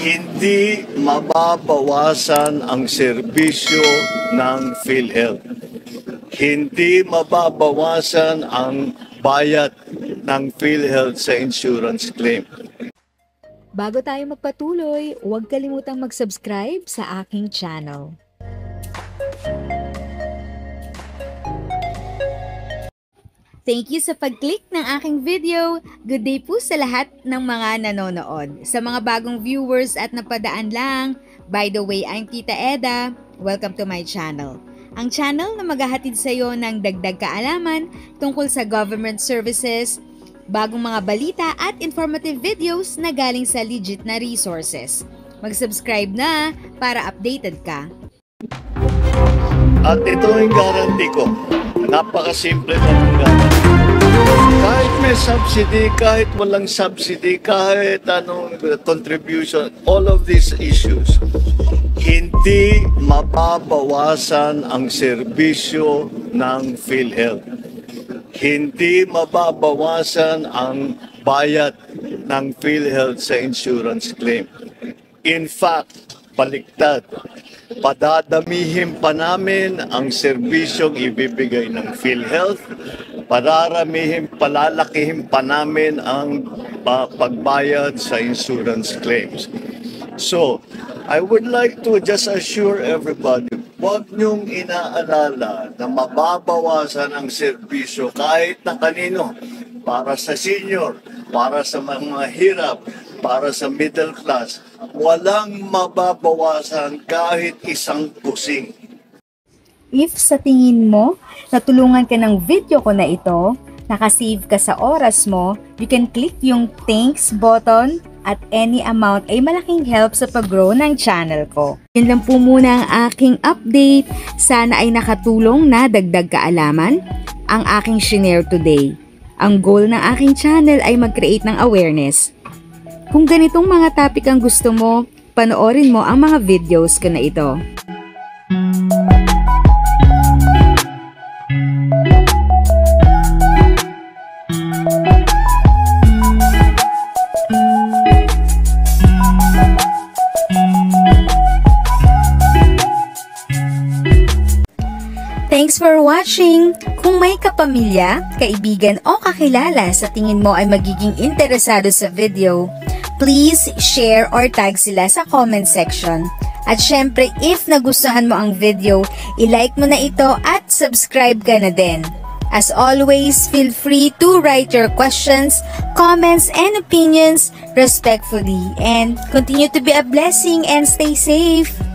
Hindi mababawasan ang serbisyo ng PhilHealth. Hindi mababawasan ang bayad ng PhilHealth sa insurance claim. Bago tayo magpatuloy, huwag kalimutang mag-subscribe sa aking channel. Thank you sa pag-click ng aking video. Good day po sa lahat ng mga nanonood. Sa mga bagong viewers at napadaan lang, by the way, I'm Tita Eda. Welcome to my channel. Ang channel na maghahatid sa iyo ng dagdag kaalaman tungkol sa government services, bagong mga balita at informative videos na galing sa legit na resources. Mag-subscribe na para updated ka. At ito ang guarantee ko. Napakasimple na ng guarantee. Kahit may subsidy, kahit walang subsidy, kahit anong contribution, all of these issues, hindi mababawasan ang serbisyo ng PhilHealth. Hindi mababawasan ang bayad ng PhilHealth sa insurance claim. In fact, baliktad, padadamihin pa namin ang serbisyong ibibigay ng PhilHealth, palalakihin pa namin ang pagbayad sa insurance claims. So, I would like to just assure everybody, huwag niyong inaalala na mababawasan ang serbisyo kahit na kanino, para sa senior, para sa mga hirap, para sa middle class. Walang mababawasan kahit isang pusing. If sa tingin mo, natulungan ka ng video ko na ito, nakasave ka sa oras mo, you can click yung thanks button at any amount ay malaking help sa pag-grow ng channel ko. Yun lang po muna ang aking update. Sana ay nakatulong na dagdag kaalaman ang aking shinare today. Ang goal ng aking channel ay mag-create ng awareness. Kung ganitong mga topic ang gusto mo, panoorin mo ang mga videos ko na ito. Thanks for watching! Kung may kapamilya, kaibigan o kakilala sa tingin mo ay magiging interesado sa video, please share or tag sila sa comment section. At syempre, if nagustuhan mo ang video, i-like mo na ito at subscribe ka na din. As always, feel free to write your questions, comments, and opinions respectfully. And continue to be a blessing and stay safe!